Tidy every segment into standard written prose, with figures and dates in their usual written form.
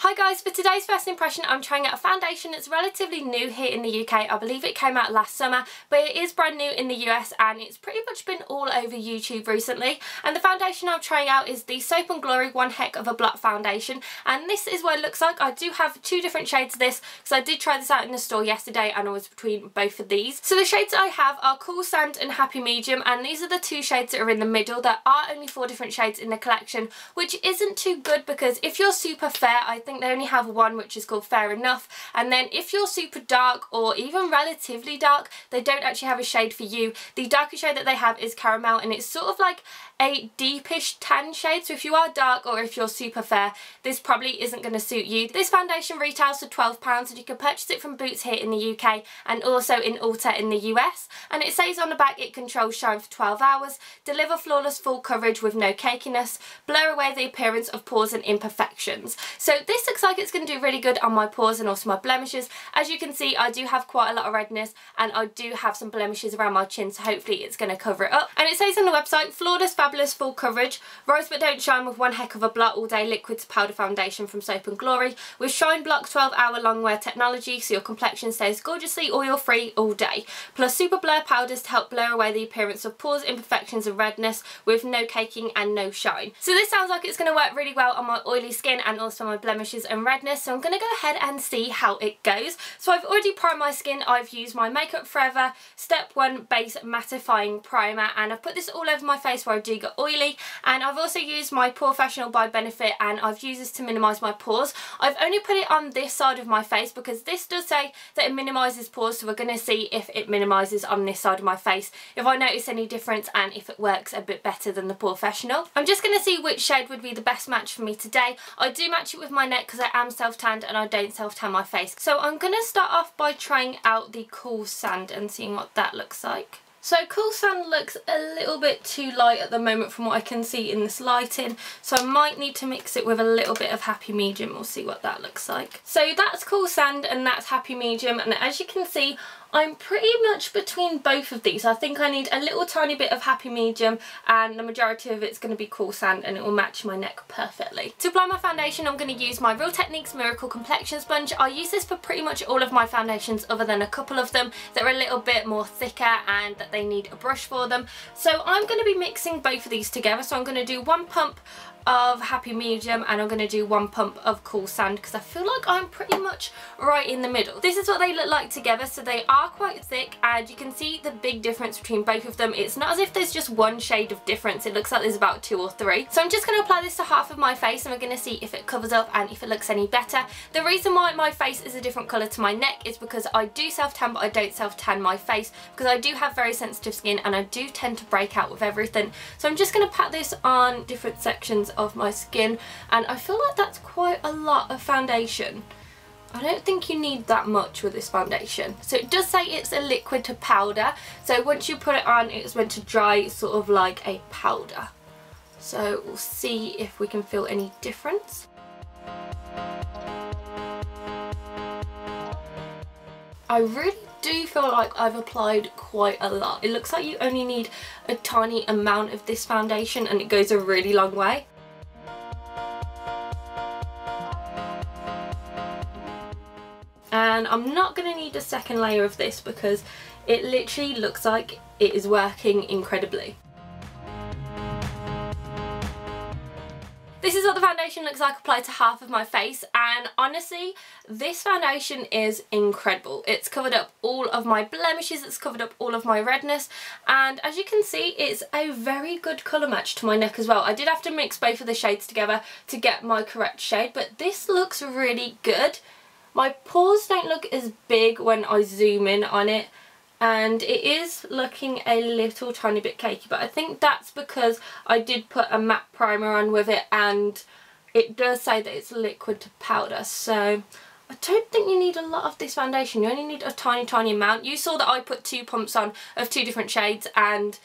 Hi guys, for today's first impression I'm trying out a foundation that's relatively new here in the UK. I believe it came out last summer, but it is brand new in the US and it's pretty much been all over YouTube recently. And the foundation I'm trying out is the Soap & Glory One Heck of a Blot foundation, and this is what it looks like. I do have two different shades of this because I did try this out in the store yesterday and I was between both of these. So the shades I have are Cool Sand and Happy Medium, and these are the two shades that are in the middle. There are only 4 different shades in the collection, which isn't too good because if you're super fair, I think they only have one which is called Fair Enough, and then if you're super dark or even relatively dark, they don't actually have a shade for you. The darkest shade that they have is Caramel, and it's sort of like a deepish tan shade, so if you are dark or if you're super fair, this probably isn't going to suit you. This foundation retails for £12 and you can purchase it from Boots here in the UK and also in Ulta in the US, and it says on the back it controls shine for 12 hours, deliver flawless full coverage with no cakiness, blur away the appearance of pores and imperfections. So this looks like it's going to do really good on my pores and also my blemishes. As you can see, I do have quite a lot of redness and I do have some blemishes around my chin, so hopefully it's going to cover it up. And it says on the website, flawless fabulous full coverage, rise but don't shine with one heck of a blot all day liquid to powder foundation from Soap & Glory with Shine Block 12-hour long wear technology, so your complexion stays gorgeously oil free all day, plus super blur powders to help blur away the appearance of pores, imperfections and redness with no caking and no shine. So this sounds like it's going to work really well on my oily skin and also my blemishes and redness, so I'm going to go ahead and see how it goes. So I've already primed my skin. I've used my Makeup Forever Step 1 Base Mattifying Primer and I've put this all over my face where I do get oily, and I've also used my Professional by Benefit and I've used this to minimise my pores. I've only put it on this side of my face because this does say that it minimises pores, so we're going to see if it minimises on this side of my face, if I notice any difference and if it works a bit better than the Professional. I'm just going to see which shade would be the best match for me today. I do match it with my neck because I am self-tanned and I don't self-tan my face. So I'm going to start off by trying out the Cool Sand and seeing what that looks like. So Cool Sand looks a little bit too light at the moment from what I can see in this lighting, so I might need to mix it with a little bit of Happy Medium. We'll see what that looks like. So that's Cool Sand and that's Happy Medium, and as you can see I'm pretty much between both of these. I think I need a little tiny bit of Happy Medium and the majority of it's going to be Cool Sand, and it will match my neck perfectly. To apply my foundation I'm going to use my Real Techniques Miracle Complexion Sponge. I use this for pretty much all of my foundations other than a couple of them that are a little bit more thicker and that they need a brush for them. So I'm going to be mixing both of these together. So I'm going to do 1 pump of Happy Medium and I'm going to do 1 pump of Cool Sand because I feel like I'm pretty much right in the middle. This is what they look like together, so they are quite thick and you can see the big difference between both of them. It's not as if there's just one shade of difference, it looks like there's about 2 or 3. So I'm just going to apply this to half of my face and we're going to see if it covers up and if it looks any better. The reason why my face is a different colour to my neck is because I do self-tan but I don't self-tan my face because I do have very sensitive skin and I do tend to break out with everything. So I'm just going to pat this on different sections of my skin, and I feel like that's quite a lot of foundation. I don't think you need that much with this foundation. So it does say it's a liquid to powder, so once you put it on it's meant to dry sort of like a powder. So we'll see if we can feel any difference. I really do feel like I've applied quite a lot. It looks like you only need a tiny amount of this foundation and it goes a really long way. And I'm not going to need a second layer of this because it literally looks like it is working incredibly. This is what the foundation looks like applied to half of my face, and honestly this foundation is incredible. It's covered up all of my blemishes, it's covered up all of my redness, and as you can see it's a very good colour match to my neck as well. I did have to mix both of the shades together to get my correct shade, but this looks really good. My pores don't look as big when I zoom in on it, and it is looking a little tiny bit cakey, but I think that's because I did put a matte primer on with it and it does say that it's liquid to powder, so I don't think you need a lot of this foundation. You only need a tiny amount. You saw that I put 2 pumps on of 2 different shades and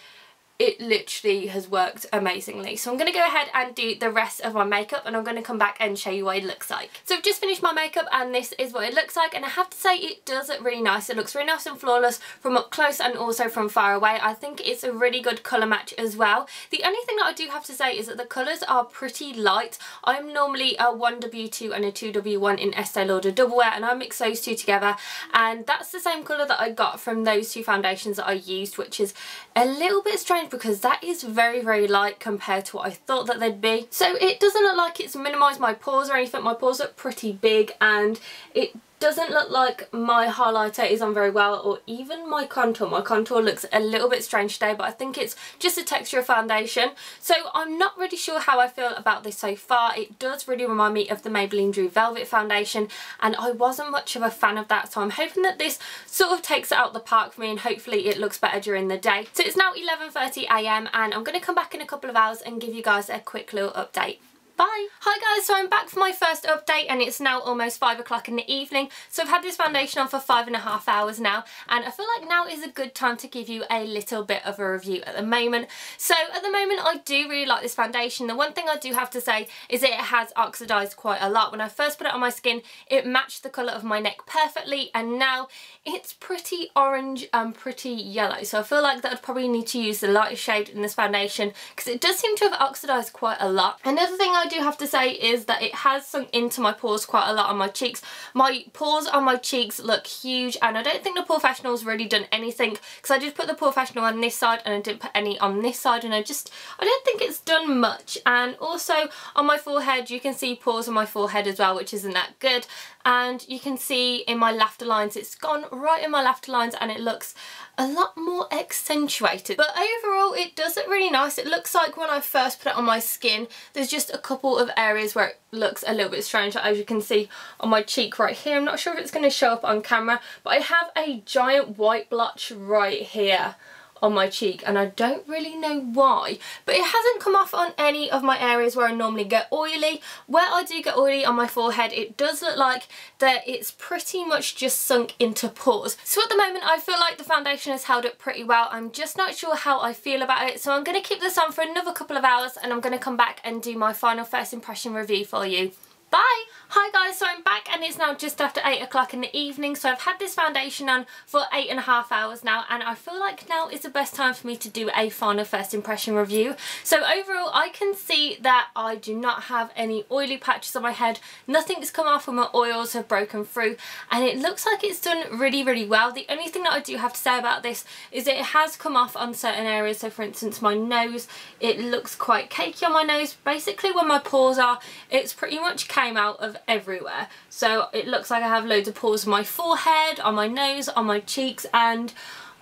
it literally has worked amazingly. So I'm going to go ahead and do the rest of my makeup, and I'm going to come back and show you what it looks like. So I've just finished my makeup and this is what it looks like, and I have to say it does look really nice. It looks really nice and flawless from up close and also from far away. I think it's a really good colour match as well. The only thing that I do have to say is that the colours are pretty light. I'm normally a 1W2 and a 2W1 in Estee Lauder Double Wear, and I mix those two together, and that's the same colour that I got from those two foundations that I used, which is a little bit strange because that is very, very light compared to what I thought that they'd be. So it doesn't look like it's minimised my pores or anything. My pores look pretty big, and it doesn't look like my highlighter is on very well, or even my contour. My contour looks a little bit strange today, but I think it's just a texture of foundation. So I'm not really sure how I feel about this so far. It does really remind me of the Maybelline Drew Velvet foundation, and I wasn't much of a fan of that, so I'm hoping that this sort of takes it out the park for me, and hopefully it looks better during the day. So it's now 11:30 AM, and I'm going to come back in a couple of hours and give you guys a quick little update. Bye! Hi guys, so I'm back for my first update, and it's now almost 5 o'clock in the evening. So I've had this foundation on for 5.5 hours now, and I feel like now is a good time to give you a little bit of a review at the moment. So at the moment I do really like this foundation. The one thing I do have to say is that it has oxidised quite a lot. When I first put it on my skin, it matched the colour of my neck perfectly, and now it's pretty orange and pretty yellow. So I feel like that I'd probably need to use the lighter shade in this foundation because it does seem to have oxidised quite a lot. Another thing I do have to say is that it has sunk into my pores quite a lot on my cheeks. My pores on my cheeks look huge, and I don't think the POREfessional's really done anything, because I did put the POREfessional on this side and I didn't put any on this side, and I don't think it's done much. And also on my forehead you can see pores on my forehead as well, which isn't that good. And you can see in my laughter lines, it's gone right in my laughter lines, and it looks a lot more accentuated. But overall it does look really nice. It looks like when I first put it on my skin, there's just a couple of areas where it looks a little bit strange, as you can see on my cheek right here. I'm not sure if it's going to show up on camera, but I have a giant white blotch right here on my cheek, and I don't really know why, but it hasn't come off on any of my areas where I normally get oily. Where I do get oily on my forehead, it does look like that it's pretty much just sunk into pores. So at the moment I feel like the foundation has held up pretty well. I'm just not sure how I feel about it, so I'm going to keep this on for another couple of hours, and I'm going to come back and do my final first impression review for you. Bye! Hi guys, so I'm back, and it's now just after 8 o'clock in the evening. So I've had this foundation on for 8.5 hours now, and I feel like now is the best time for me to do a final first impression review. So overall I can see that I do not have any oily patches on my head. Nothing's come off, and my oils have broken through, and it looks like it's done really, really well. The only thing that I do have to say about this is that it has come off on certain areas. So for instance my nose, it looks quite cakey on my nose. Basically where my pores are, it's pretty much came out of everywhere. So it looks like I have loads of pores on my forehead, on my nose, on my cheeks, and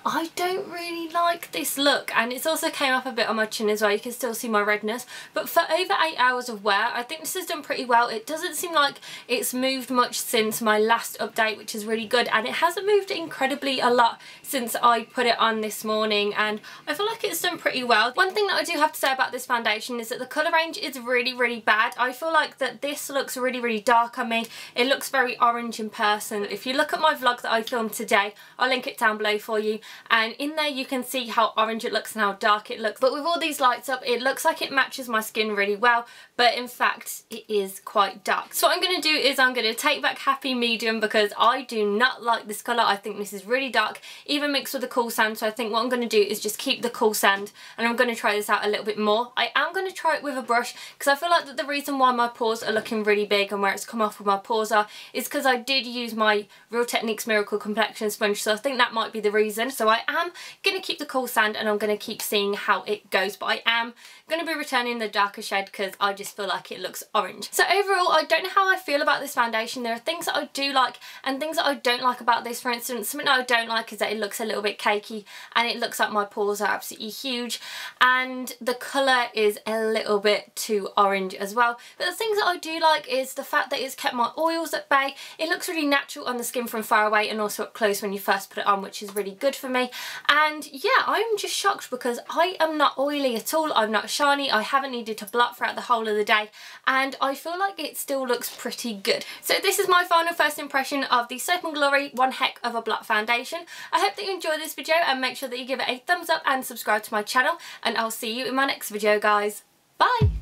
I don't really like this look. And it's also came up a bit on my chin as well. You can still see my redness. But for over 8 hours of wear, I think this has done pretty well. It doesn't seem like it's moved much since my last update, which is really good. And it hasn't moved incredibly a lot since I put it on this morning, and I feel like it's done pretty well. One thing that I do have to say about this foundation is that the colour range is really, really bad. I feel like that this looks really, really dark on me. It looks very orange in person. If you look at my vlog that I filmed today, I'll link it down below for you, and in there you can see how orange it looks and how dark it looks. But with all these lights up, it looks like it matches my skin really well, but in fact it is quite dark. So what I'm going to do is I'm going to take back Happy Medium, because I do not like this colour. I think this is really dark, even mixed with the cool sand. So I think what I'm going to do is just keep the cool sand, and I'm going to try this out a little bit more. I am going to try it with a brush, because I feel like that the reason why my pores are looking really big and where it's come off with my pores are is because I did use my Real Techniques Miracle Complexion Sponge, so I think that might be the reason. So I am going to keep the cool sand, and I'm going to keep seeing how it goes, but I am going to be returning the darker shade because I just feel like it looks orange. So overall I don't know how I feel about this foundation. There are things that I do like and things that I don't like about this. For instance, something that I don't like is that it looks a little bit cakey, and it looks like my pores are absolutely huge, and the colour is a little bit too orange as well. But the things that I do like is the fact that it's kept my oils at bay. It looks really natural on the skin from far away and also up close when you first put it on, which is really good for for me. And yeah, I'm just shocked because I am not oily at all. I'm not shiny. I haven't needed to blot throughout the whole of the day, and I feel like it still looks pretty good. So this is my final first impression of the Soap & Glory One Heck of a Blot foundation. I hope that you enjoyed this video, and make sure that you give it a thumbs up and subscribe to my channel, and I'll see you in my next video, guys. Bye!